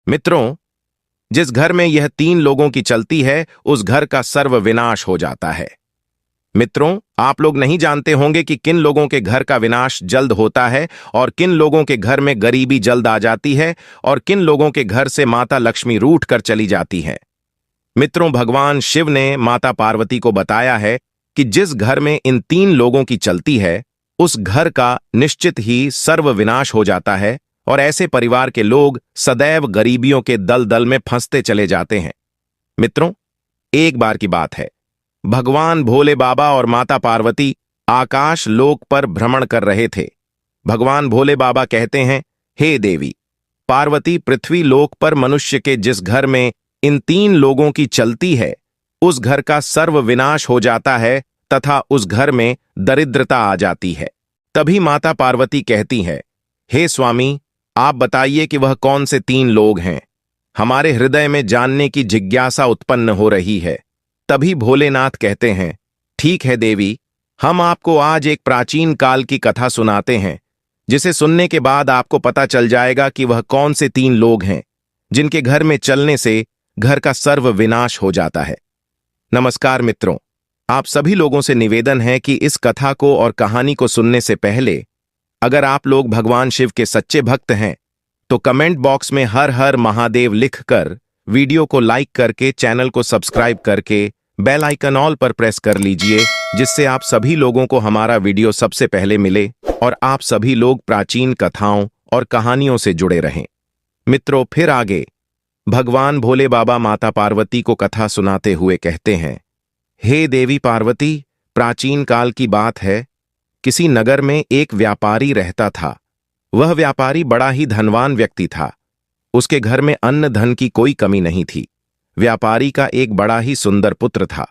मित्रों, जिस घर में यह तीन लोगों की चलती है उस घर का सर्वविनाश हो जाता है। मित्रों, आप लोग नहीं जानते होंगे कि किन लोगों के घर का विनाश जल्द होता है और किन लोगों के घर में गरीबी जल्द आ जाती है और किन लोगों के घर से माता लक्ष्मी रूठ कर चली जाती है। मित्रों, भगवान शिव ने माता पार्वती को बताया है कि जिस घर में इन तीन लोगों की चलती है उस घर का निश्चित ही सर्वविनाश हो जाता है और ऐसे परिवार के लोग सदैव गरीबियों के दलदल में फंसते चले जाते हैं। मित्रों, एक बार की बात है, भगवान भोले बाबा और माता पार्वती आकाश लोक पर भ्रमण कर रहे थे। भगवान भोले बाबा कहते हैं, हे देवी पार्वती, पृथ्वी लोक पर मनुष्य के जिस घर में इन तीन लोगों की चलती है उस घर का सर्वविनाश हो जाता है तथा उस घर में दरिद्रता आ जाती है। तभी माता पार्वती कहती है, हे स्वामी, आप बताइए कि वह कौन से तीन लोग हैं। हमारे हृदय में जानने की जिज्ञासा उत्पन्न हो रही है। तभी भोलेनाथ कहते हैं, ठीक है देवी, हम आपको आज एक प्राचीन काल की कथा सुनाते हैं जिसे सुनने के बाद आपको पता चल जाएगा कि वह कौन से तीन लोग हैं जिनके घर में चलने से घर का सर्वविनाश हो जाता है। नमस्कार मित्रों, आप सभी लोगों से निवेदन है कि इस कथा को और कहानी को सुनने से पहले अगर आप लोग भगवान शिव के सच्चे भक्त हैं तो कमेंट बॉक्स में हर हर महादेव लिखकर, वीडियो को लाइक करके, चैनल को सब्सक्राइब करके बेल आइकन ऑल पर प्रेस कर लीजिए, जिससे आप सभी लोगों को हमारा वीडियो सबसे पहले मिले और आप सभी लोग प्राचीन कथाओं और कहानियों से जुड़े रहें। मित्रों, फिर आगे भगवान भोले बाबा माता पार्वती को कथा सुनाते हुए कहते हैं, हे देवी पार्वती, प्राचीन काल की बात है, किसी नगर में एक व्यापारी रहता था। वह व्यापारी बड़ा ही धनवान व्यक्ति था। उसके घर में अन्न धन की कोई कमी नहीं थी। व्यापारी का एक बड़ा ही सुंदर पुत्र था।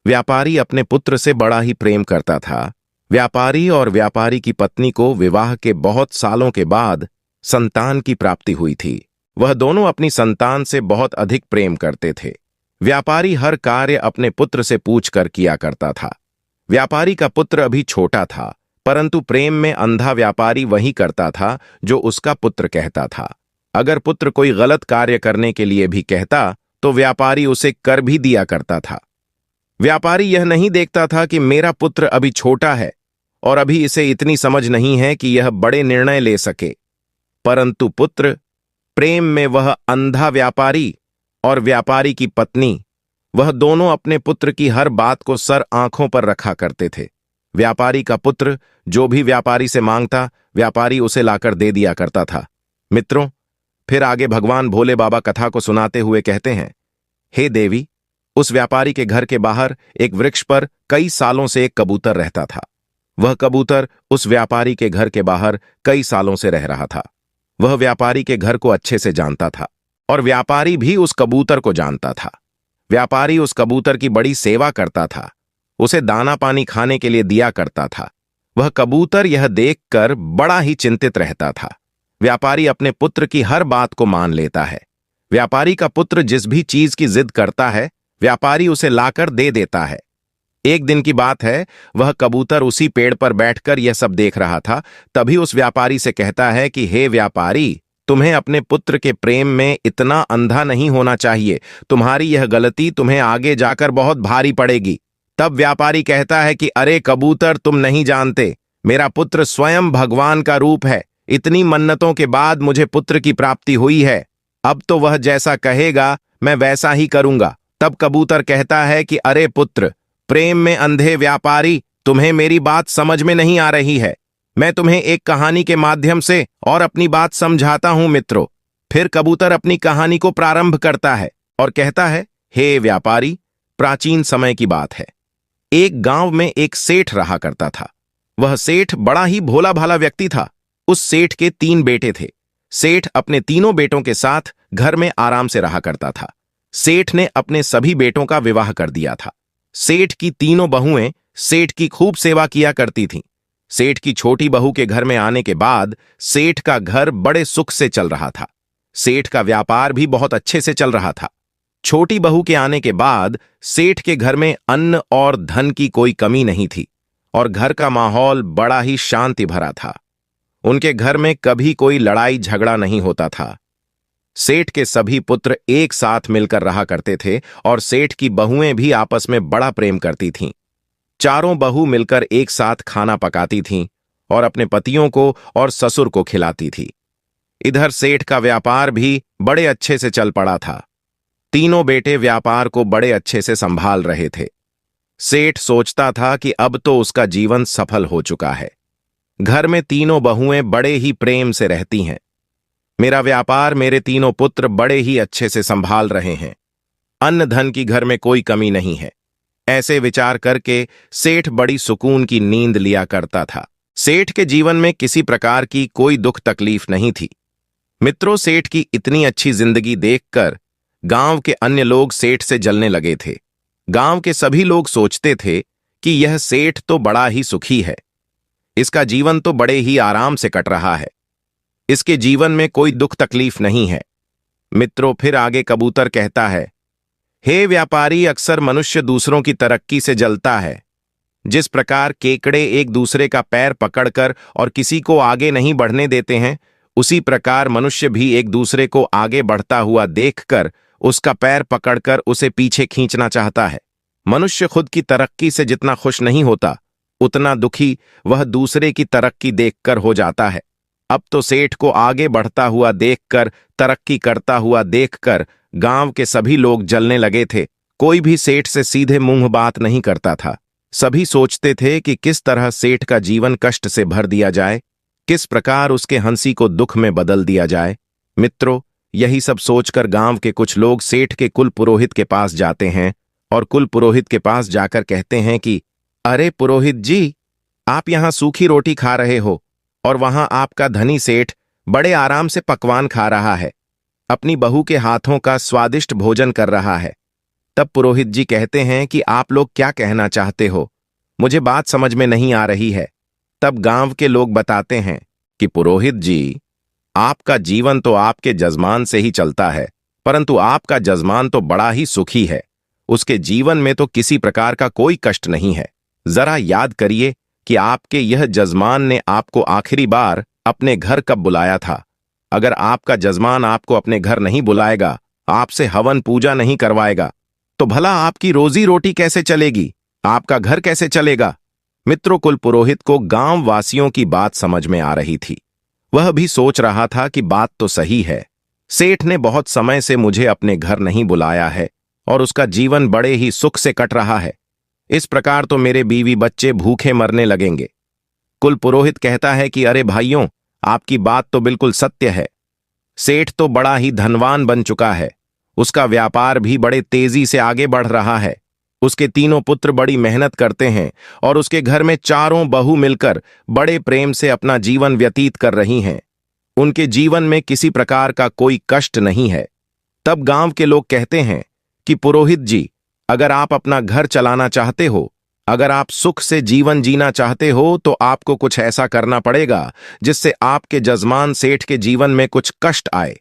व्यापारी अपने पुत्र से बड़ा ही प्रेम करता था। व्यापारी और व्यापारी की पत्नी को विवाह के बहुत सालों के बाद संतान की प्राप्ति हुई थी। वह दोनों अपनी संतान से बहुत अधिक प्रेम करते थे। व्यापारी हर कार्य अपने पुत्र से पूछकर किया करता था। व्यापारी का पुत्र अभी छोटा था, परंतु प्रेम में अंधा व्यापारी वही करता था जो उसका पुत्र कहता था। अगर पुत्र कोई गलत कार्य करने के लिए भी कहता तो व्यापारी उसे कर भी दिया करता था। व्यापारी यह नहीं देखता था कि मेरा पुत्र अभी छोटा है और अभी इसे इतनी समझ नहीं है कि यह बड़े निर्णय ले सके, परंतु पुत्र प्रेम में वह अंधा व्यापारी और व्यापारी की पत्नी, वह दोनों अपने पुत्र की हर बात को सर आंखों पर रखा करते थे। व्यापारी का पुत्र जो भी व्यापारी से मांगता, व्यापारी उसे लाकर दे दिया करता था। मित्रों, फिर आगे भगवान भोले बाबा कथा को सुनाते हुए कहते हैं, हे देवी, उस व्यापारी के घर के बाहर एक वृक्ष पर कई सालों से एक कबूतर रहता था। वह कबूतर उस व्यापारी के घर के बाहर कई सालों से रह रहा था। वह व्यापारी के घर को अच्छे से जानता था और व्यापारी भी उस कबूतर को जानता था। व्यापारी उस कबूतर की बड़ी सेवा करता था, उसे दाना पानी खाने के लिए दिया करता था। वह कबूतर यह देखकर बड़ा ही चिंतित रहता था। व्यापारी अपने पुत्र की हर बात को मान लेता है। व्यापारी का पुत्र जिस भी चीज की जिद करता है, व्यापारी उसे लाकर दे देता है। एक दिन की बात है, वह कबूतर उसी पेड़ पर बैठकर यह सब देख रहा था। तभी उस व्यापारी से कहता है कि हे व्यापारी, तुम्हें अपने पुत्र के प्रेम में इतना अंधा नहीं होना चाहिए। तुम्हारी यह गलती तुम्हें आगे जाकर बहुत भारी पड़ेगी। तब व्यापारी कहता है कि अरे कबूतर, तुम नहीं जानते, मेरा पुत्र स्वयं भगवान का रूप है। इतनी मन्नतों के बाद मुझे पुत्र की प्राप्ति हुई है। अब तो वह जैसा कहेगा मैं वैसा ही करूंगा। तब कबूतर कहता है कि अरे पुत्र, प्रेम में अंधे व्यापारी, तुम्हें मेरी बात समझ में नहीं आ रही है। मैं तुम्हें एक कहानी के माध्यम से और अपनी बात समझाता हूं मित्रों। फिर कबूतर अपनी कहानी को प्रारंभ करता है और कहता है, हे व्यापारी, प्राचीन समय की बात है। एक गांव में एक सेठ रहा करता था। वह सेठ बड़ा ही भोला भाला व्यक्ति था। उस सेठ के 3 बेटे थे। सेठ अपने तीनों बेटों के साथ घर में आराम से रहा करता था। सेठ ने अपने सभी बेटों का विवाह कर दिया था। सेठ की तीनों बहुएं सेठ की खूब सेवा किया करती थीं। सेठ की छोटी बहू के घर में आने के बाद सेठ का घर बड़े सुख से चल रहा था। सेठ का व्यापार भी बहुत अच्छे से चल रहा था। छोटी बहू के आने के बाद सेठ के घर में अन्न और धन की कोई कमी नहीं थी और घर का माहौल बड़ा ही शांति भरा था। उनके घर में कभी कोई लड़ाई झगड़ा नहीं होता था। सेठ के सभी पुत्र एक साथ मिलकर रहा करते थे और सेठ की बहुएं भी आपस में बड़ा प्रेम करती थीं। चारों बहू मिलकर एक साथ खाना पकाती थीं और अपने पतियों को और ससुर को खिलाती थी। इधर सेठ का व्यापार भी बड़े अच्छे से चल पड़ा था। तीनों बेटे व्यापार को बड़े अच्छे से संभाल रहे थे। सेठ सोचता था कि अब तो उसका जीवन सफल हो चुका है। घर में तीनों बहुएं बड़े ही प्रेम से रहती हैं। मेरा व्यापार, मेरे तीनों पुत्र बड़े ही अच्छे से संभाल रहे हैं। अन्न धन की घर में कोई कमी नहीं है। ऐसे विचार करके सेठ बड़ी सुकून की नींद लिया करता था। सेठ के जीवन में किसी प्रकार की कोई दुख तकलीफ नहीं थी। मित्रों, सेठ की इतनी अच्छी जिंदगी देखकर गांव के अन्य लोग सेठ से जलने लगे थे। गांव के सभी लोग सोचते थे कि यह सेठ तो बड़ा ही सुखी है, इसका जीवन तो बड़े ही आराम से कट रहा है, इसके जीवन में कोई दुख तकलीफ नहीं है। मित्रों, फिर आगे कबूतर कहता है, हे व्यापारी, अक्सर मनुष्य दूसरों की तरक्की से जलता है। जिस प्रकार केकड़े एक दूसरे का पैर पकड़कर और किसी को आगे नहीं बढ़ने देते हैं, उसी प्रकार मनुष्य भी एक दूसरे को आगे बढ़ता हुआ देखकर उसका पैर पकड़कर उसे पीछे खींचना चाहता है। मनुष्य खुद की तरक्की से जितना खुश नहीं होता, उतना दुखी वह दूसरे की तरक्की देखकर हो जाता है। अब तो सेठ को आगे बढ़ता हुआ देखकर, तरक्की करता हुआ देखकर गांव के सभी लोग जलने लगे थे। कोई भी सेठ से सीधे मुंह बात नहीं करता था। सभी सोचते थे कि किस तरह सेठ का जीवन कष्ट से भर दिया जाए, किस प्रकार उसके हंसी को दुख में बदल दिया जाए। मित्रों, यही सब सोचकर गांव के कुछ लोग सेठ के कुल पुरोहित के पास जाते हैं और कुल पुरोहित के पास जाकर कहते हैं कि अरे पुरोहित जी, आप यहां सूखी रोटी खा रहे हो और वहां आपका धनी सेठ बड़े आराम से पकवान खा रहा है, अपनी बहू के हाथों का स्वादिष्ट भोजन कर रहा है। तब पुरोहित जी कहते हैं कि आप लोग क्या कहना चाहते हो, मुझे बात समझ में नहीं आ रही है। तब गांव के लोग बताते हैं कि पुरोहित जी, आपका जीवन तो आपके जजमान से ही चलता है, परंतु आपका जजमान तो बड़ा ही सुखी है, उसके जीवन में तो किसी प्रकार का कोई कष्ट नहीं है। जरा याद करिए कि आपके यह जजमान ने आपको आखिरी बार अपने घर कब बुलाया था। अगर आपका जजमान आपको अपने घर नहीं बुलाएगा, आपसे हवन पूजा नहीं करवाएगा, तो भला आपकी रोजी रोटी कैसे चलेगी, आपका घर कैसे चलेगा। मित्रों, कुल पुरोहित को गांव वासियों की बात समझ में आ रही थी। वह भी सोच रहा था कि बात तो सही है, सेठ ने बहुत समय से मुझे अपने घर नहीं बुलाया है और उसका जीवन बड़े ही सुख से कट रहा है। इस प्रकार तो मेरे बीवी बच्चे भूखे मरने लगेंगे। कुल पुरोहित कहता है कि अरे भाइयों, आपकी बात तो बिल्कुल सत्य है। सेठ तो बड़ा ही धनवान बन चुका है, उसका व्यापार भी बड़े तेजी से आगे बढ़ रहा है, उसके तीनों पुत्र बड़ी मेहनत करते हैं और उसके घर में चारों बहू मिलकर बड़े प्रेम से अपना जीवन व्यतीत कर रही हैं। उनके जीवन में किसी प्रकार का कोई कष्ट नहीं है। तब गांव के लोग कहते हैं कि पुरोहित जी, अगर आप अपना घर चलाना चाहते हो, अगर आप सुख से जीवन जीना चाहते हो, तो आपको कुछ ऐसा करना पड़ेगा जिससे आपके जजमान सेठ के जीवन में कुछ कष्ट आए,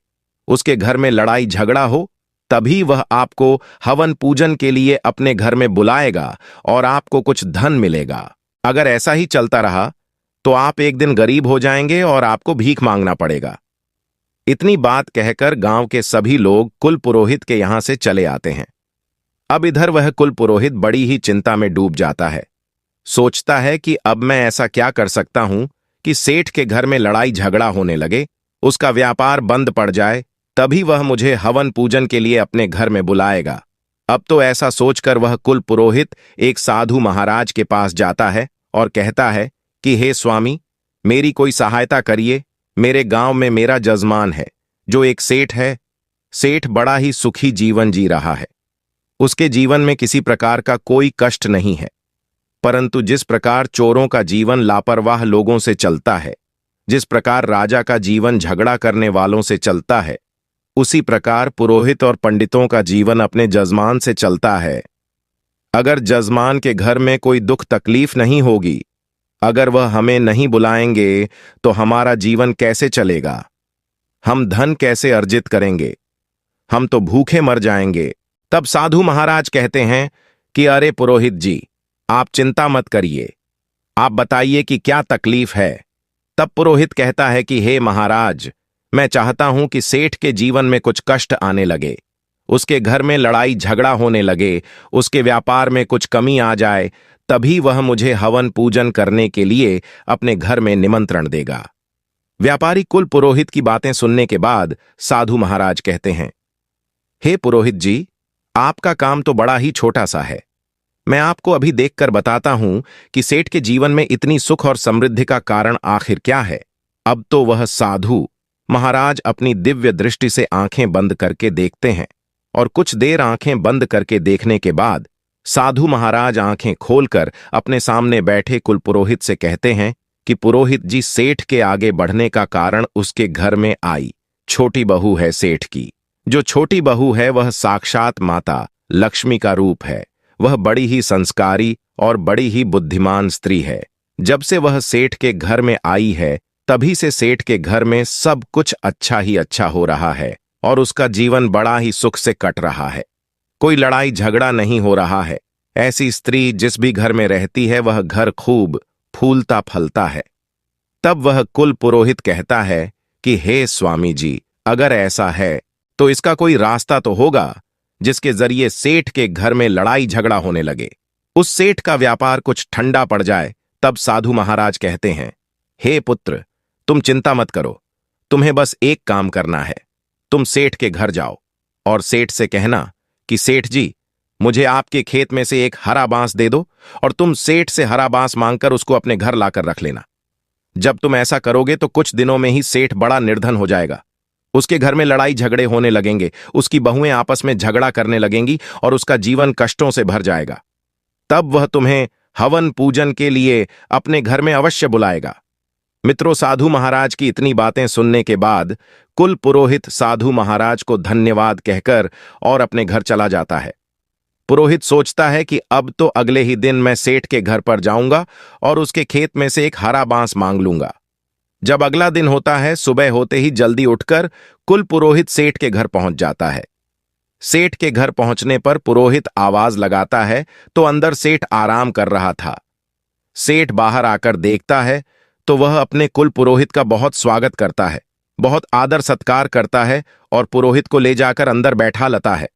उसके घर में लड़ाई झगड़ा हो, तभी वह आपको हवन पूजन के लिए अपने घर में बुलाएगा और आपको कुछ धन मिलेगा। अगर ऐसा ही चलता रहा तो आप एक दिन गरीब हो जाएंगे और आपको भीख मांगना पड़ेगा। इतनी बात कहकर गांव के सभी लोग कुल पुरोहित के यहां से चले आते हैं। अब इधर वह कुल पुरोहित बड़ी ही चिंता में डूब जाता है। सोचता है कि अब मैं ऐसा क्या कर सकता हूं कि सेठ के घर में लड़ाई झगड़ा होने लगे, उसका व्यापार बंद पड़ जाए, तभी वह मुझे हवन पूजन के लिए अपने घर में बुलाएगा। अब तो ऐसा सोचकर वह कुल पुरोहित एक साधु महाराज के पास जाता है और कहता है कि हे स्वामी, मेरी कोई सहायता करिए। मेरे गांव में मेरा जजमान है जो एक सेठ है। सेठ बड़ा ही सुखी जीवन जी रहा है, उसके जीवन में किसी प्रकार का कोई कष्ट नहीं है, परंतु जिस प्रकार चोरों का जीवन लापरवाह लोगों से चलता है, जिस प्रकार राजा का जीवन झगड़ा करने वालों से चलता है, उसी प्रकार पुरोहित और पंडितों का जीवन अपने जजमान से चलता है। अगर जजमान के घर में कोई दुख तकलीफ नहीं होगी, अगर वह हमें नहीं बुलाएंगे, तो हमारा जीवन कैसे चलेगा, हम धन कैसे अर्जित करेंगे, हम तो भूखे मर जाएंगे। तब साधु महाराज कहते हैं कि अरे पुरोहित जी, आप चिंता मत करिए, आप बताइए कि क्या तकलीफ है। तब पुरोहित कहता है कि हे महाराज, मैं चाहता हूं कि सेठ के जीवन में कुछ कष्ट आने लगे, उसके घर में लड़ाई झगड़ा होने लगे, उसके व्यापार में कुछ कमी आ जाए, तभी वह मुझे हवन पूजन करने के लिए अपने घर में निमंत्रण देगा। व्यापारी कुल पुरोहित की बातें सुनने के बाद साधु महाराज कहते हैं, हे पुरोहित जी, आपका काम तो बड़ा ही छोटा सा है। मैं आपको अभी देखकर बताता हूं कि सेठ के जीवन में इतनी सुख और समृद्धि का कारण आखिर क्या है। अब तो वह साधु महाराज अपनी दिव्य दृष्टि से आंखें बंद करके देखते हैं और कुछ देर आंखें बंद करके देखने के बाद साधु महाराज आंखें खोलकर अपने सामने बैठे कुल पुरोहित से कहते हैं कि पुरोहित जी, सेठ के आगे बढ़ने का कारण उसके घर में आई छोटी बहू है सेठ की। जो छोटी बहू है वह साक्षात माता लक्ष्मी का रूप है। वह बड़ी ही संस्कारी और बड़ी ही बुद्धिमान स्त्री है। जब से वह सेठ के घर में आई है तभी से सेठ के घर में सब कुछ अच्छा ही अच्छा हो रहा है और उसका जीवन बड़ा ही सुख से कट रहा है। कोई लड़ाई झगड़ा नहीं हो रहा है। ऐसी स्त्री जिस भी घर में रहती है वह घर खूब फूलता फलता है। तब वह कुल पुरोहित कहता है कि हे स्वामी जी, अगर ऐसा है तो इसका कोई रास्ता तो होगा जिसके जरिए सेठ के घर में लड़ाई झगड़ा होने लगे, उस सेठ का व्यापार कुछ ठंडा पड़ जाए। तब साधु महाराज कहते हैं, हे पुत्र, तुम चिंता मत करो, तुम्हें बस एक काम करना है। तुम सेठ के घर जाओ और सेठ से कहना कि सेठ जी, मुझे आपके खेत में से एक हरा बांस दे दो, और तुम सेठ से हरा बांस मांगकर उसको अपने घर लाकर रख लेना। जब तुम ऐसा करोगे तो कुछ दिनों में ही सेठ बड़ा निर्धन हो जाएगा। उसके घर में लड़ाई झगड़े होने लगेंगे, उसकी बहुएं आपस में झगड़ा करने लगेंगी और उसका जीवन कष्टों से भर जाएगा। तब वह तुम्हें हवन पूजन के लिए अपने घर में अवश्य बुलाएगा। मित्रों, साधु महाराज की इतनी बातें सुनने के बाद कुल पुरोहित साधु महाराज को धन्यवाद कहकर और अपने घर चला जाता है। पुरोहित सोचता है कि अब तो अगले ही दिन मैं सेठ के घर पर जाऊंगा और उसके खेत में से एक हरा बांस मांग लूंगा। जब अगला दिन होता है, सुबह होते ही जल्दी उठकर कुल पुरोहित सेठ के घर पहुंच जाता है। सेठ के घर पहुंचने पर पुरोहित आवाज लगाता है तो अंदर सेठ आराम कर रहा था। सेठ बाहर आकर देखता है तो वह अपने कुल पुरोहित का बहुत स्वागत करता है, बहुत आदर सत्कार करता है और पुरोहित को ले जाकर अंदर बैठा लाता है।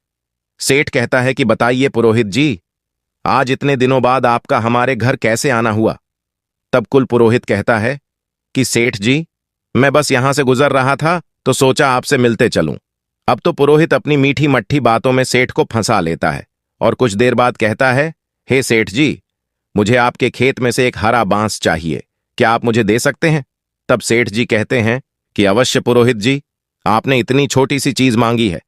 सेठ कहता है कि बताइए पुरोहित जी, आज इतने दिनों बाद आपका हमारे घर कैसे आना हुआ। तब कुल पुरोहित कहता है कि सेठ जी, मैं बस यहां से गुजर रहा था तो सोचा आपसे मिलते चलूं। अब तो पुरोहित अपनी मीठी मट्ठी बातों में सेठ को फंसा लेता है और कुछ देर बाद कहता है, हे सेठ जी, मुझे आपके खेत में से एक हरा बांस चाहिए, क्या आप मुझे दे सकते हैं। तब सेठ जी कहते हैं कि अवश्य पुरोहित जी, आपने इतनी छोटी सी चीज मांगी है,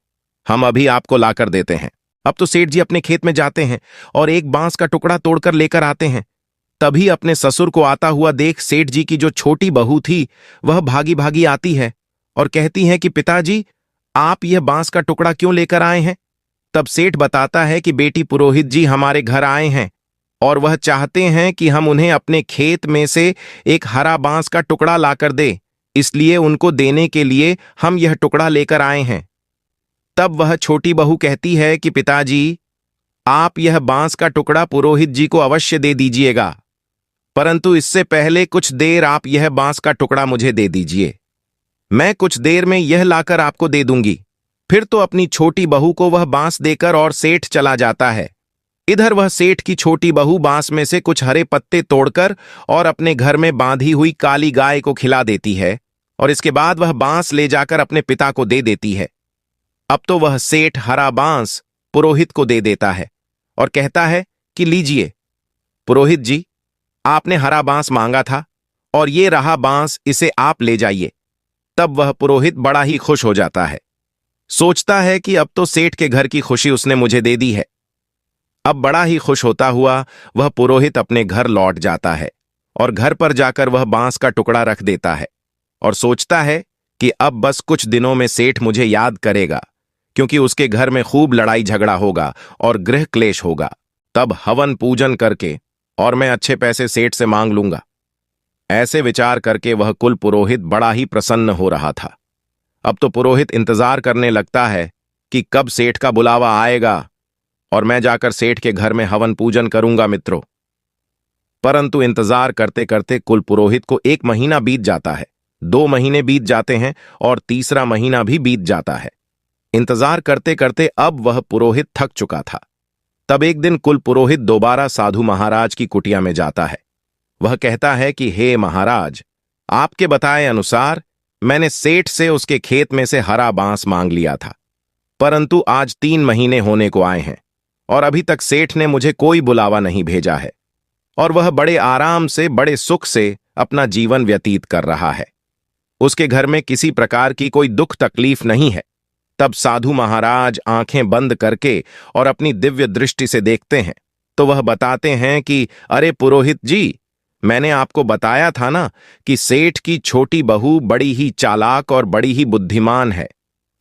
हम अभी आपको लाकर देते हैं। अब तो सेठ जी अपने खेत में जाते हैं और एक बांस का टुकड़ा तोड़कर लेकर आते हैं। तभी अपने ससुर को आता हुआ देख सेठ जी की जो छोटी बहू थी वह भागी भागी आती है और कहती है कि पिताजी, आप यह बांस का टुकड़ा क्यों लेकर आए हैं। तब सेठ बताता है कि बेटी पुरोहित जी हमारे घर आए हैं और वह चाहते हैं कि हम उन्हें अपने खेत में से एक हरा बांस का टुकड़ा लाकर दें, इसलिए उनको देने के लिए हम यह टुकड़ा लेकर आए हैं। तब वह छोटी बहू कहती है कि पिताजी, आप यह बांस का टुकड़ा पुरोहित जी को अवश्य दे दीजिएगा, परंतु इससे पहले कुछ देर आप यह बांस का टुकड़ा मुझे दे दीजिए। मैं कुछ देर में यह लाकर आपको दे दूंगी। फिर तो अपनी छोटी बहू को वह बांस देकर और सेठ चला जाता है। इधर वह सेठ की छोटी बहू बांस में से कुछ हरे पत्ते तोड़कर और अपने घर में बांधी हुई काली गाय को खिला देती है और इसके बाद वह बांस ले जाकर अपने पिता को दे देती है। अब तो वह सेठ हरा बांस पुरोहित को दे देता है और कहता है कि लीजिए पुरोहित जी, आपने हरा बांस मांगा था और ये रहा बांस, इसे आप ले जाइए। तब वह पुरोहित बड़ा ही खुश हो जाता है, सोचता है कि अब तो सेठ के घर की खुशी उसने मुझे दे दी है। अब बड़ा ही खुश होता हुआ वह पुरोहित अपने घर लौट जाता है और घर पर जाकर वह बांस का टुकड़ा रख देता है और सोचता है कि अब बस कुछ दिनों में सेठ मुझे याद करेगा, क्योंकि उसके घर में खूब लड़ाई झगड़ा होगा और गृह क्लेश होगा। तब हवन पूजन करके और मैं अच्छे पैसे सेठ से मांग लूंगा। ऐसे विचार करके वह कुल पुरोहित बड़ा ही प्रसन्न हो रहा था। अब तो पुरोहित इंतजार करने लगता है कि कब सेठ का बुलावा आएगा और मैं जाकर सेठ के घर में हवन पूजन करूंगा। मित्रों, परंतु इंतजार करते करते कुल पुरोहित को 1 महीना बीत जाता है, 2 महीने बीत जाते हैं और तीसरा महीना भी बीत जाता है। इंतजार करते करते अब वह पुरोहित थक चुका था। तब एक दिन कुल पुरोहित दोबारा साधु महाराज की कुटिया में जाता है। वह कहता है कि हे महाराज, आपके बताए अनुसार मैंने सेठ से उसके खेत में से हरा बांस मांग लिया था, परंतु आज 3 महीने होने को आए हैं और अभी तक सेठ ने मुझे कोई बुलावा नहीं भेजा है और वह बड़े आराम से, बड़े सुख से अपना जीवन व्यतीत कर रहा है। उसके घर में किसी प्रकार की कोई दुख तकलीफ नहीं है। तब साधु महाराज आंखें बंद करके और अपनी दिव्य दृष्टि से देखते हैं तो वह बताते हैं कि अरे पुरोहित जी, मैंने आपको बताया था ना कि सेठ की छोटी बहू बड़ी ही चालाक और बड़ी ही बुद्धिमान है।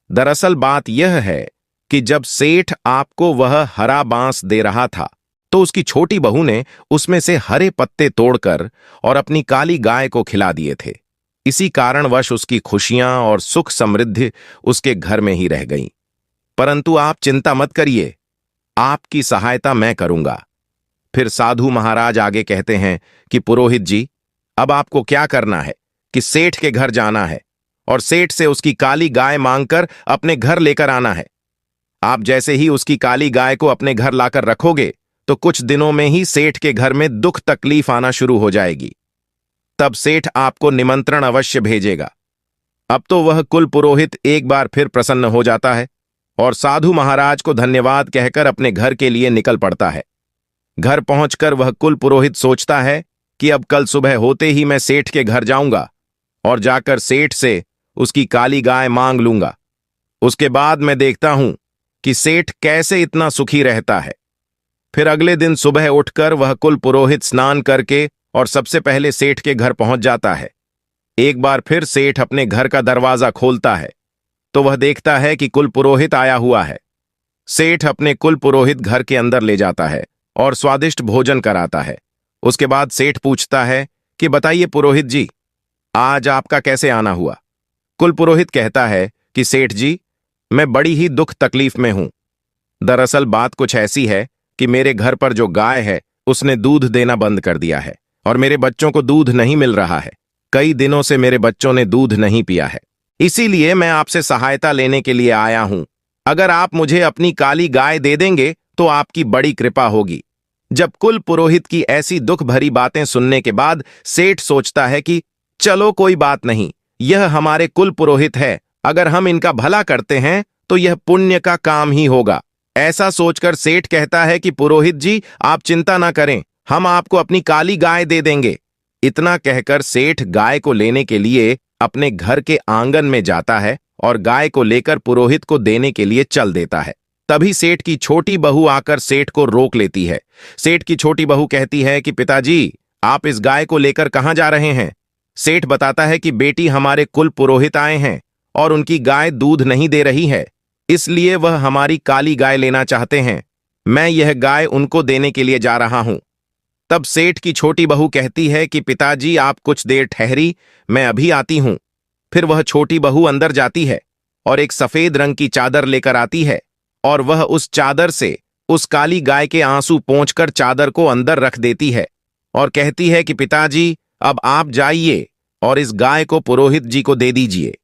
दरअसल बात यह है कि जब सेठ आपको वह हरा बांस दे रहा था तो उसकी छोटी बहू ने उसमें से हरे पत्ते तोड़कर और अपनी काली गाय को खिला दिए थे। इसी कारणवश उसकी खुशियां और सुख समृद्धि उसके घर में ही रह गईं। परंतु आप चिंता मत करिए, आपकी सहायता मैं करूंगा। फिर साधु महाराज आगे कहते हैं कि पुरोहित जी, अब आपको क्या करना है कि सेठ के घर जाना है और सेठ से उसकी काली गाय मांगकर अपने घर लेकर आना है। आप जैसे ही उसकी काली गाय को अपने घर लाकर रखोगे तो कुछ दिनों में ही सेठ के घर में दुख तकलीफ आना शुरू हो जाएगी। तब सेठ आपको निमंत्रण अवश्य भेजेगा। अब तो वह कुल पुरोहित एक बार फिर प्रसन्न हो जाता है और साधु महाराज को धन्यवाद कहकर अपने घर के लिए निकल पड़ता है। घर पहुंचकर वह कुल पुरोहित सोचता है कि अब कल सुबह होते ही मैं सेठ के घर जाऊंगा और जाकर सेठ से उसकी काली गाय मांग लूंगा। उसके बाद मैं देखता हूं कि सेठ कैसे इतना सुखी रहता है। फिर अगले दिन सुबह उठकर वह कुल पुरोहित स्नान करके और सबसे पहले सेठ के घर पहुंच जाता है। एक बार फिर सेठ अपने घर का दरवाजा खोलता है तो वह देखता है कि कुल पुरोहित आया हुआ है। सेठ अपने कुल पुरोहित घर के अंदर ले जाता है और स्वादिष्ट भोजन कराता है। उसके बाद सेठ पूछता है कि बताइए पुरोहित जी, आज आपका कैसे आना हुआ। कुल पुरोहित कहता है कि सेठ जी, मैं बड़ी ही दुख तकलीफ में हूं। दरअसल बात कुछ ऐसी है कि मेरे घर पर जो गाय है उसने दूध देना बंद कर दिया है और मेरे बच्चों को दूध नहीं मिल रहा है। कई दिनों से मेरे बच्चों ने दूध नहीं पिया है, इसीलिए मैं आपसे सहायता लेने के लिए आया हूं। अगर आप मुझे अपनी काली गाय दे देंगे तो आपकी बड़ी कृपा होगी। जब कुल पुरोहित की ऐसी दुख भरी बातें सुनने के बाद सेठ सोचता है कि चलो कोई बात नहीं, यह हमारे कुल पुरोहित है, अगर हम इनका भला करते हैं तो यह पुण्य का काम ही होगा। ऐसा सोचकर सेठ कहता है कि पुरोहित जी, आप चिंता ना करें, हम आपको अपनी काली गाय दे देंगे। इतना कहकर सेठ गाय को लेने के लिए अपने घर के आंगन में जाता है और गाय को लेकर पुरोहित को देने के लिए चल देता है। तभी सेठ की छोटी बहू आकर सेठ को रोक लेती है। सेठ की छोटी बहू कहती है कि पिताजी, आप इस गाय को लेकर कहां जा रहे हैं। सेठ बताता है कि बेटी, हमारे कुल पुरोहित आए हैं और उनकी गाय दूध नहीं दे रही है, इसलिए वह हमारी काली गाय लेना चाहते हैं। मैं यह गाय उनको देने के लिए जा रहा हूं। तब सेठ की छोटी बहू कहती है कि पिताजी, आप कुछ देर ठहरी, मैं अभी आती हूं। फिर वह छोटी बहू अंदर जाती है और एक सफेद रंग की चादर लेकर आती है और वह उस चादर से उस काली गाय के आंसू पोंछकर चादर को अंदर रख देती है और कहती है कि पिताजी, अब आप जाइए और इस गाय को पुरोहित जी को दे दीजिए।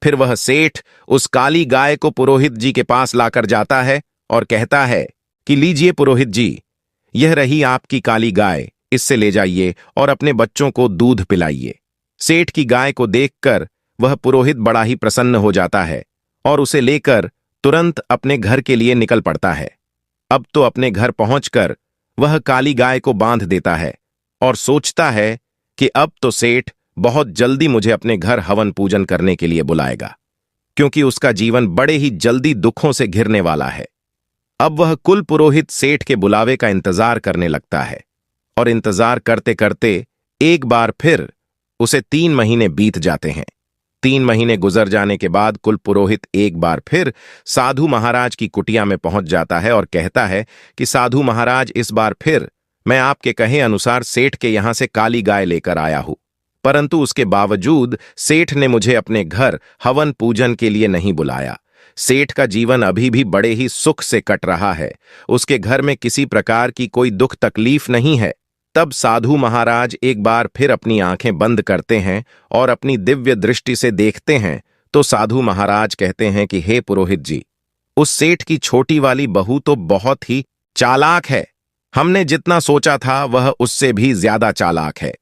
फिर वह सेठ उस काली गाय को पुरोहित जी के पास लाकर जाता है और कहता है कि लीजिए पुरोहित जी, यह रही आपकी काली गाय, इससे ले जाइए और अपने बच्चों को दूध पिलाइए। सेठ की गाय को देखकर वह पुरोहित बड़ा ही प्रसन्न हो जाता है और उसे लेकर तुरंत अपने घर के लिए निकल पड़ता है। अब तो अपने घर पहुंचकर वह काली गाय को बांध देता है और सोचता है कि अब तो सेठ बहुत जल्दी मुझे अपने घर हवन पूजन करने के लिए बुलाएगा, क्योंकि उसका जीवन बड़े ही जल्दी दुखों से घिरने वाला है। अब वह कुल पुरोहित सेठ के बुलावे का इंतजार करने लगता है और इंतजार करते करते एक बार फिर उसे 3 महीने बीत जाते हैं। 3 महीने गुजर जाने के बाद कुल पुरोहित एक बार फिर साधु महाराज की कुटिया में पहुंच जाता है और कहता है कि साधु महाराज, इस बार फिर मैं आपके कहे अनुसार सेठ के यहां से काली गाय लेकर आया हूं, परंतु उसके बावजूद सेठ ने मुझे अपने घर हवन पूजन के लिए नहीं बुलाया। सेठ का जीवन अभी भी बड़े ही सुख से कट रहा है। उसके घर में किसी प्रकार की कोई दुख तकलीफ नहीं है। तब साधु महाराज एक बार फिर अपनी आंखें बंद करते हैं और अपनी दिव्य दृष्टि से देखते हैं तो साधु महाराज कहते हैं कि हे पुरोहित जी, उस सेठ की छोटी वाली बहू तो बहुत ही चालाक है। हमने जितना सोचा था वह उससे भी ज्यादा चालाक है।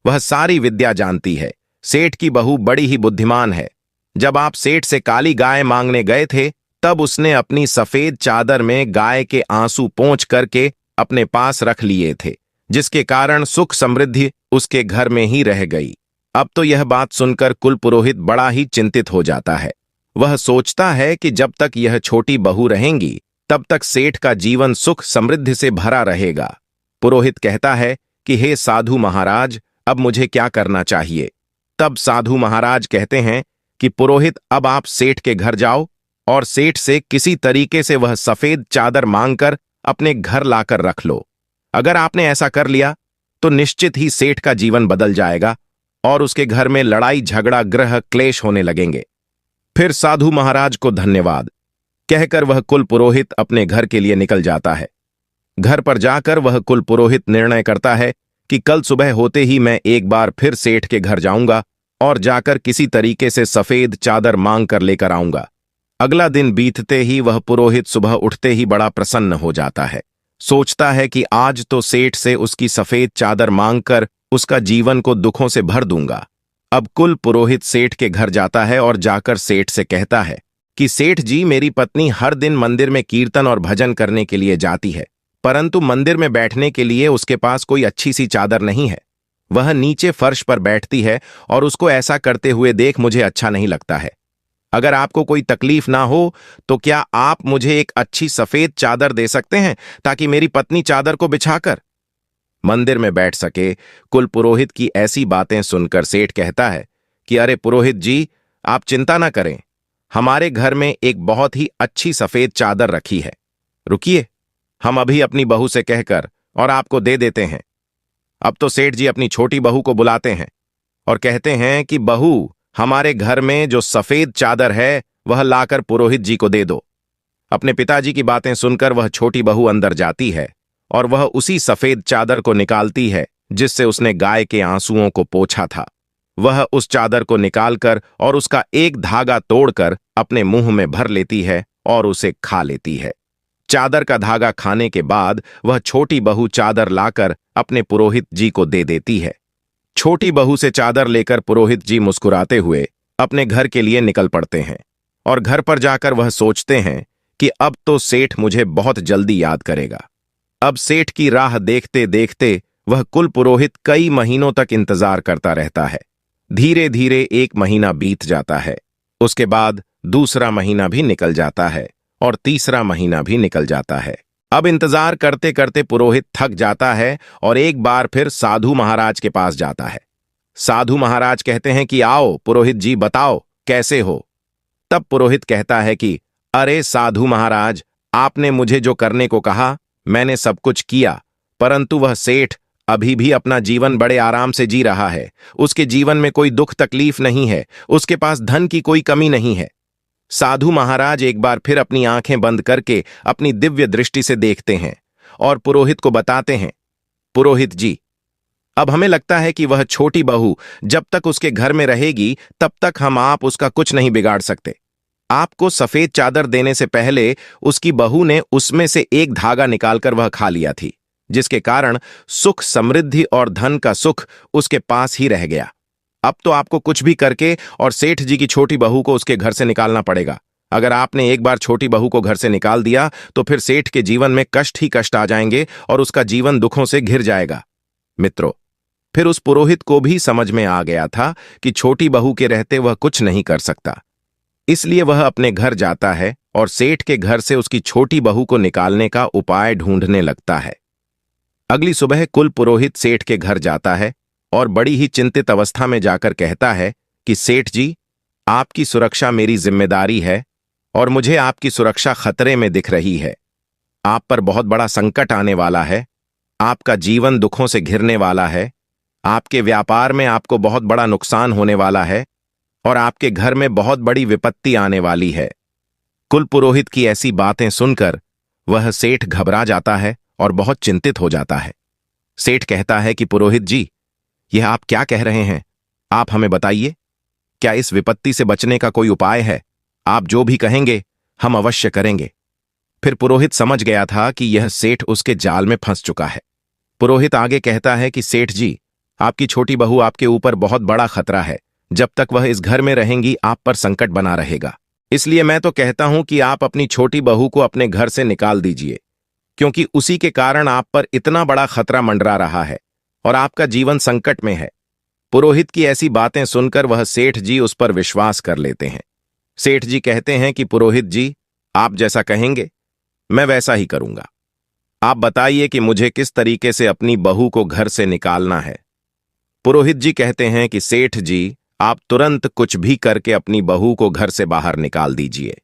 वह सारी विद्या जानती है। सेठ की बहू बड़ी ही बुद्धिमान है। जब आप सेठ से काली गाय मांगने गए थे तब उसने अपनी सफेद चादर में गाय के आंसू पोंछ करके अपने पास रख लिए थे, जिसके कारण सुख समृद्धि उसके घर में ही रह गई। अब तो यह बात सुनकर कुल पुरोहित बड़ा ही चिंतित हो जाता है। वह सोचता है कि जब तक यह छोटी बहू रहेंगी तब तक सेठ का जीवन सुख समृद्धि से भरा रहेगा। पुरोहित कहता है कि हे साधु महाराज, अब मुझे क्या करना चाहिए? तब साधु महाराज कहते हैं कि पुरोहित, अब आप सेठ के घर जाओ और सेठ से किसी तरीके से वह सफेद चादर मांगकर अपने घर लाकर रख लो। अगर आपने ऐसा कर लिया तो निश्चित ही सेठ का जीवन बदल जाएगा और उसके घर में लड़ाई झगड़ा ग्रह क्लेश होने लगेंगे। फिर साधु महाराज को धन्यवाद कहकर वह कुल पुरोहित अपने घर के लिए निकल जाता है। घर पर जाकर वह कुल पुरोहित निर्णय करता है कि कल सुबह होते ही मैं एक बार फिर सेठ के घर जाऊंगा और जाकर किसी तरीके से सफेद चादर मांग कर लेकर आऊंगा। अगला दिन बीतते ही वह पुरोहित सुबह उठते ही बड़ा प्रसन्न हो जाता है। सोचता है कि आज तो सेठ से उसकी सफेद चादर मांगकर उसका जीवन को दुखों से भर दूंगा। अब कुल पुरोहित सेठ के घर जाता है और जाकर सेठ से कहता है कि सेठ जी, मेरी पत्नी हर दिन मंदिर में कीर्तन और भजन करने के लिए जाती है, परंतु मंदिर में बैठने के लिए उसके पास कोई अच्छी सी चादर नहीं है। वह नीचे फर्श पर बैठती है और उसको ऐसा करते हुए देख मुझे अच्छा नहीं लगता है। अगर आपको कोई तकलीफ ना हो तो क्या आप मुझे एक अच्छी सफेद चादर दे सकते हैं ताकि मेरी पत्नी चादर को बिछाकर मंदिर में बैठ सके? कुल पुरोहित की ऐसी बातें सुनकर सेठ कहता है कि अरे पुरोहित जी, आप चिंता ना करें, हमारे घर में एक बहुत ही अच्छी सफेद चादर रखी है। रुकिए, हम अभी अपनी बहू से कहकर और आपको दे देते हैं। अब तो सेठ जी अपनी छोटी बहू को बुलाते हैं और कहते हैं कि बहू, हमारे घर में जो सफेद चादर है वह लाकर पुरोहित जी को दे दो। अपने पिताजी की बातें सुनकर वह छोटी बहू अंदर जाती है और वह उसी सफेद चादर को निकालती है जिससे उसने गाय के आंसुओं को पोंछा था। वह उस चादर को निकालकर और उसका एक धागा तोड़कर अपने मुंह में भर लेती है और उसे खा लेती है। चादर का धागा खाने के बाद वह छोटी बहू चादर लाकर अपने पुरोहित जी को दे देती है। छोटी बहू से चादर लेकर पुरोहित जी मुस्कुराते हुए अपने घर के लिए निकल पड़ते हैं और घर पर जाकर वह सोचते हैं कि अब तो सेठ मुझे बहुत जल्दी याद करेगा। अब सेठ की राह देखते देखते वह कुल पुरोहित कई महीनों तक इंतजार करता रहता है। धीरे धीरे एक महीना बीत जाता है, उसके बाद दूसरा महीना भी निकल जाता है और तीसरा महीना भी निकल जाता है। अब इंतजार करते करते पुरोहित थक जाता है और एक बार फिर साधु महाराज के पास जाता है। साधु महाराज कहते हैं कि आओ पुरोहित जी, बताओ कैसे हो? तब पुरोहित कहता है कि अरे साधु महाराज, आपने मुझे जो करने को कहा मैंने सब कुछ किया, परंतु वह सेठ अभी भी अपना जीवन बड़े आराम से जी रहा है। उसके जीवन में कोई दुख तकलीफ नहीं है, उसके पास धन की कोई कमी नहीं है। साधु महाराज एक बार फिर अपनी आंखें बंद करके अपनी दिव्य दृष्टि से देखते हैं और पुरोहित को बताते हैं, पुरोहित जी, अब हमें लगता है कि वह छोटी बहू जब तक उसके घर में रहेगी तब तक आप उसका कुछ नहीं बिगाड़ सकते। आपको सफेद चादर देने से पहले उसकी बहू ने उसमें से एक धागा निकालकर वह खा लिया थी, जिसके कारण सुख समृद्धि और धन का सुख उसके पास ही रह गया। अब तो आपको कुछ भी करके और सेठ जी की छोटी बहू को उसके घर से निकालना पड़ेगा। अगर आपने एक बार छोटी बहू को घर से निकाल दिया तो फिर सेठ के जीवन में कष्ट ही कष्ट आ जाएंगे और उसका जीवन दुखों से घिर जाएगा। मित्रों, फिर उस पुरोहित को भी समझ में आ गया था कि छोटी बहू के रहते वह कुछ नहीं कर सकता। इसलिए वह अपने घर जाता है और सेठ के घर से उसकी छोटी बहू को निकालने का उपाय ढूंढने लगता है। अगली सुबह कुल पुरोहित सेठ के घर जाता है और बड़ी ही चिंतित अवस्था में जाकर कहता है कि सेठ जी, आपकी सुरक्षा मेरी जिम्मेदारी है और मुझे आपकी सुरक्षा खतरे में दिख रही है। आप पर बहुत बड़ा संकट आने वाला है, आपका जीवन दुखों से घिरने वाला है, आपके व्यापार में आपको बहुत बड़ा नुकसान होने वाला है और आपके घर में बहुत बड़ी विपत्ति आने वाली है। कुल पुरोहित की ऐसी बातें सुनकर वह सेठ घबरा जाता है और बहुत चिंतित हो जाता है। सेठ कहता है कि पुरोहित जी, यह आप क्या कह रहे हैं? आप हमें बताइए, क्या इस विपत्ति से बचने का कोई उपाय है? आप जो भी कहेंगे हम अवश्य करेंगे। फिर पुरोहित समझ गया था कि यह सेठ उसके जाल में फंस चुका है। पुरोहित आगे कहता है कि सेठ जी, आपकी छोटी बहू आपके ऊपर बहुत बड़ा खतरा है। जब तक वह इस घर में रहेंगी आप पर संकट बना रहेगा। इसलिए मैं तो कहता हूं कि आप अपनी छोटी बहू को अपने घर से निकाल दीजिए, क्योंकि उसी के कारण आप पर इतना बड़ा खतरा मंडरा रहा है और आपका जीवन संकट में है। पुरोहित की ऐसी बातें सुनकर वह सेठ जी उस पर विश्वास कर लेते हैं। सेठ जी कहते हैं कि पुरोहित जी, आप जैसा कहेंगे मैं वैसा ही करूंगा। आप बताइए कि मुझे किस तरीके से अपनी बहू को घर से निकालना है। पुरोहित जी कहते हैं कि सेठ जी, आप तुरंत कुछ भी करके अपनी बहू को घर से बाहर निकाल दीजिए।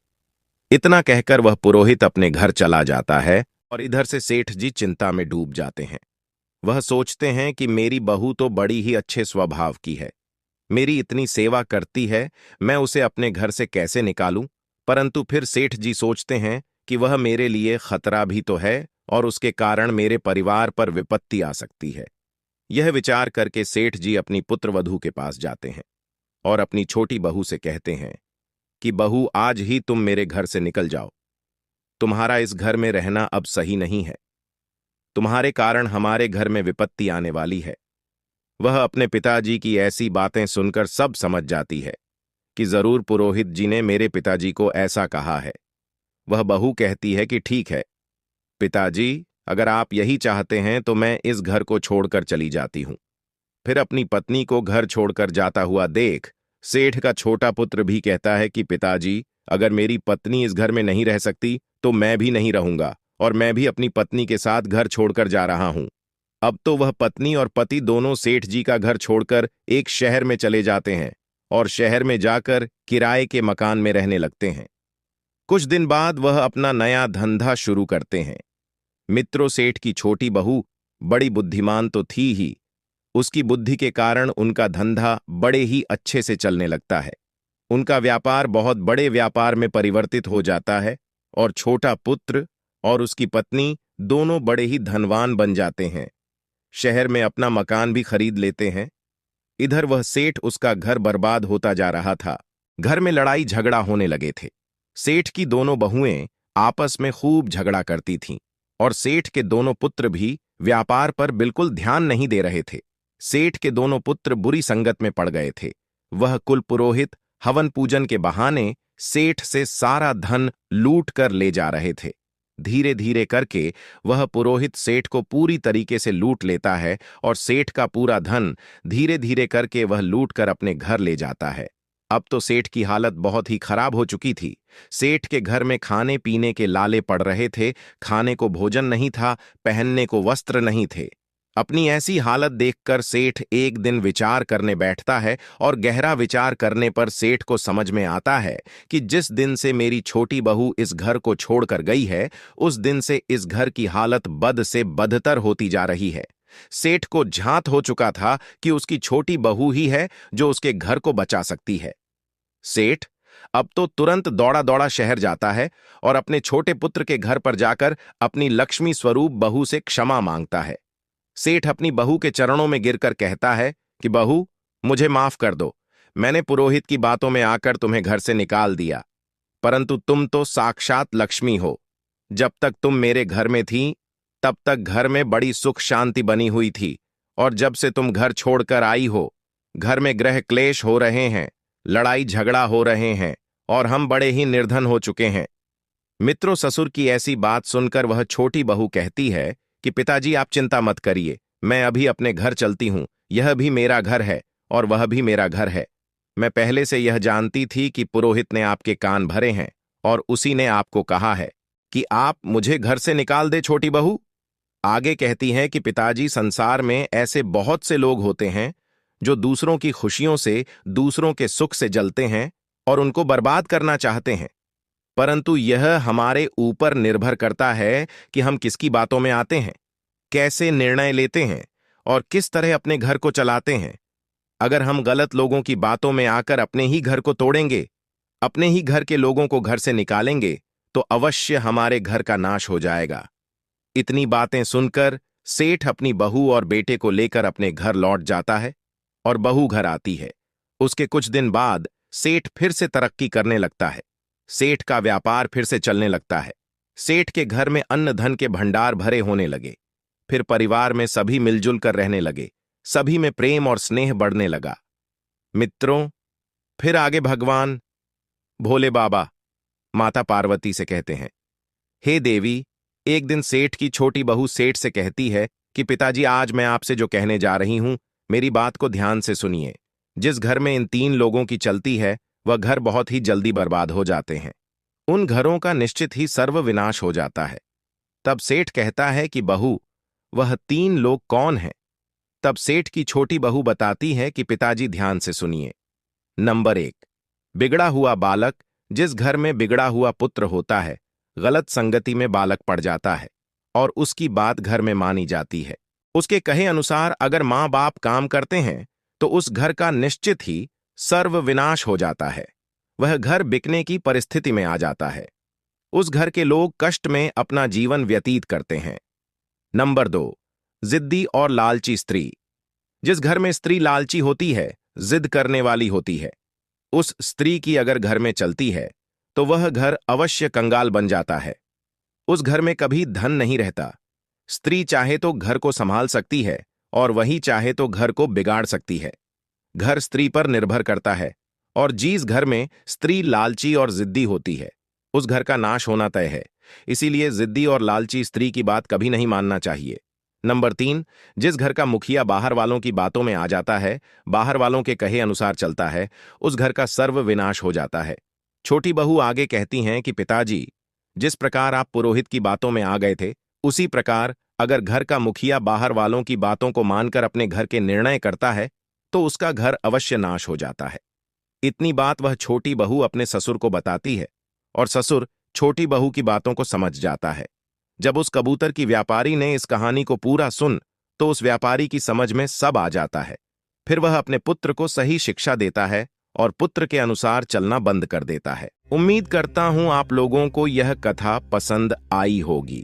इतना कहकर वह पुरोहित अपने घर चला जाता है और इधर से सेठ जी चिंता में डूब जाते हैं। वह सोचते हैं कि मेरी बहू तो बड़ी ही अच्छे स्वभाव की है, मेरी इतनी सेवा करती है, मैं उसे अपने घर से कैसे निकालूं? परंतु फिर सेठ जी सोचते हैं कि वह मेरे लिए खतरा भी तो है और उसके कारण मेरे परिवार पर विपत्ति आ सकती है। यह विचार करके सेठ जी अपनी पुत्रवधू के पास जाते हैं और अपनी छोटी बहू से कहते हैं कि बहू, आज ही तुम मेरे घर से निकल जाओ। तुम्हारा इस घर में रहना अब सही नहीं है। तुम्हारे कारण हमारे घर में विपत्ति आने वाली है। वह अपने पिताजी की ऐसी बातें सुनकर सब समझ जाती है कि जरूर पुरोहित जी ने मेरे पिताजी को ऐसा कहा है। वह बहू कहती है कि ठीक है पिताजी, अगर आप यही चाहते हैं तो मैं इस घर को छोड़कर चली जाती हूं। फिर अपनी पत्नी को घर छोड़कर जाता हुआ देख सेठ का छोटा पुत्र भी कहता है कि पिताजी, अगर मेरी पत्नी इस घर में नहीं रह सकती तो मैं भी नहीं रहूंगा और मैं भी अपनी पत्नी के साथ घर छोड़कर जा रहा हूं। अब तो वह पत्नी और पति दोनों सेठ जी का घर छोड़कर एक शहर में चले जाते हैं और शहर में जाकर किराए के मकान में रहने लगते हैं। कुछ दिन बाद वह अपना नया धंधा शुरू करते हैं। मित्रों, सेठ की छोटी बहू बड़ी बुद्धिमान तो थी ही, उसकी बुद्धि के कारण उनका धंधा बड़े ही अच्छे से चलने लगता है। उनका व्यापार बहुत बड़े व्यापार में परिवर्तित हो जाता है और छोटा पुत्र और उसकी पत्नी दोनों बड़े ही धनवान बन जाते हैं। शहर में अपना मकान भी खरीद लेते हैं। इधर वह सेठ, उसका घर बर्बाद होता जा रहा था। घर में लड़ाई झगड़ा होने लगे थे। सेठ की दोनों बहुएं आपस में खूब झगड़ा करती थीं और सेठ के दोनों पुत्र भी व्यापार पर बिल्कुल ध्यान नहीं दे रहे थे। सेठ के दोनों पुत्र बुरी संगत में पड़ गए थे। वह कुल पुरोहित हवन पूजन के बहाने सेठ से सारा धन लूट कर ले जा रहे थे। धीरे धीरे करके वह पुरोहित सेठ को पूरी तरीके से लूट लेता है और सेठ का पूरा धन धीरे धीरे करके वह लूट कर अपने घर ले जाता है। अब तो सेठ की हालत बहुत ही खराब हो चुकी थी। सेठ के घर में खाने पीने के लाले पड़ रहे थे, खाने को भोजन नहीं था, पहनने को वस्त्र नहीं थे। अपनी ऐसी हालत देखकर सेठ एक दिन विचार करने बैठता है और गहरा विचार करने पर सेठ को समझ में आता है कि जिस दिन से मेरी छोटी बहू इस घर को छोड़कर गई है, उस दिन से इस घर की हालत बद से बदतर होती जा रही है। सेठ को झांत हो चुका था कि उसकी छोटी बहू ही है जो उसके घर को बचा सकती है। सेठ अब तो तुरंत दौड़ा दौड़ा शहर जाता है और अपने छोटे पुत्र के घर पर जाकर अपनी लक्ष्मी स्वरूप बहू से क्षमा मांगता है। सेठ अपनी बहू के चरणों में गिरकर कहता है कि बहू, मुझे माफ कर दो। मैंने पुरोहित की बातों में आकर तुम्हें घर से निकाल दिया, परंतु तुम तो साक्षात लक्ष्मी हो। जब तक तुम मेरे घर में थी तब तक घर में बड़ी सुख शांति बनी हुई थी, और जब से तुम घर छोड़कर आई हो, घर में गृह क्लेश हो रहे हैं, लड़ाई झगड़ा हो रहे हैं और हम बड़े ही निर्धन हो चुके हैं। मित्रों, ससुर की ऐसी बात सुनकर वह छोटी बहू कहती है कि पिताजी, आप चिंता मत करिए, मैं अभी अपने घर चलती हूं। यह भी मेरा घर है और वह भी मेरा घर है। मैं पहले से यह जानती थी कि पुरोहित ने आपके कान भरे हैं और उसी ने आपको कहा है कि आप मुझे घर से निकाल दे। छोटी बहू आगे कहती हैं कि पिताजी, संसार में ऐसे बहुत से लोग होते हैं जो दूसरों की खुशियों से, दूसरों के सुख से जलते हैं और उनको बर्बाद करना चाहते हैं, परंतु यह हमारे ऊपर निर्भर करता है कि हम किसकी बातों में आते हैं, कैसे निर्णय लेते हैं और किस तरह अपने घर को चलाते हैं। अगर हम गलत लोगों की बातों में आकर अपने ही घर को तोड़ेंगे, अपने ही घर के लोगों को घर से निकालेंगे, तो अवश्य हमारे घर का नाश हो जाएगा। इतनी बातें सुनकर सेठ अपनी बहू और बेटे को लेकर अपने घर लौट जाता है और बहू घर आती है। उसके कुछ दिन बाद सेठ फिर से तरक्की करने लगता है। सेठ का व्यापार फिर से चलने लगता है। सेठ के घर में अन्न धन के भंडार भरे होने लगे। फिर परिवार में सभी मिलजुल कर रहने लगे। सभी में प्रेम और स्नेह बढ़ने लगा। मित्रों, फिर आगे भगवान भोले बाबा माता पार्वती से कहते हैं, हे देवी, एक दिन सेठ की छोटी बहू सेठ से कहती है कि पिताजी, आज मैं आपसे जो कहने जा रही हूं, मेरी बात को ध्यान से सुनिए। जिस घर में इन 3 लोगों की चलती है, वह घर बहुत ही जल्दी बर्बाद हो जाते हैं। उन घरों का निश्चित ही सर्वविनाश हो जाता है। तब सेठ कहता है कि बहू, वह 3 लोग कौन हैं? तब सेठ की छोटी बहू बताती है कि पिताजी, ध्यान से सुनिए। नंबर 1, बिगड़ा हुआ बालक। जिस घर में बिगड़ा हुआ पुत्र होता है, गलत संगति में बालक पड़ जाता है और उसकी बात घर में मानी जाती है। उसके कहे अनुसार अगर माँ बाप काम करते हैं तो उस घर का निश्चित ही सर्वविनाश हो जाता है। वह घर बिकने की परिस्थिति में आ जाता है। उस घर के लोग कष्ट में अपना जीवन व्यतीत करते हैं। नंबर 2, जिद्दी और लालची स्त्री। जिस घर में स्त्री लालची होती है, जिद करने वाली होती है, उस स्त्री की अगर घर में चलती है तो वह घर अवश्य कंगाल बन जाता है। उस घर में कभी धन नहीं रहता। स्त्री चाहे तो घर को संभाल सकती है और वही चाहे तो घर को बिगाड़ सकती है। घर स्त्री पर निर्भर करता है और जिस घर में स्त्री लालची और जिद्दी होती है, उस घर का नाश होना तय है। इसीलिए जिद्दी और लालची स्त्री की बात कभी नहीं मानना चाहिए। नंबर 3, जिस घर का मुखिया बाहर वालों की बातों में आ जाता है, बाहर वालों के कहे अनुसार चलता है, उस घर का सर्वविनाश हो जाता है। छोटी बहू आगे कहती हैं कि पिताजी, जिस प्रकार आप पुरोहित की बातों में आ गए थे, उसी प्रकार अगर घर का मुखिया बाहर वालों की बातों को मानकर अपने घर के निर्णय करता है तो उसका घर अवश्य नाश हो जाता है। इतनी बात वह छोटी बहू अपने ससुर को बताती है और ससुर छोटी बहू की बातों को समझ जाता है। जब उस कबूतर की व्यापारी ने इस कहानी को पूरा सुन तो उस व्यापारी की समझ में सब आ जाता है। फिर वह अपने पुत्र को सही शिक्षा देता है और पुत्र के अनुसार चलना बंद कर देता है। उम्मीद करता हूं आप लोगों को यह कथा पसंद आई होगी।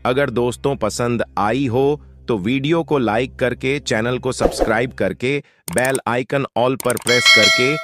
अगर दोस्तों पसंद आई हो तो वीडियो को लाइक करके, चैनल को सब्सक्राइब करके, बेल आइकन ऑल पर प्रेस करके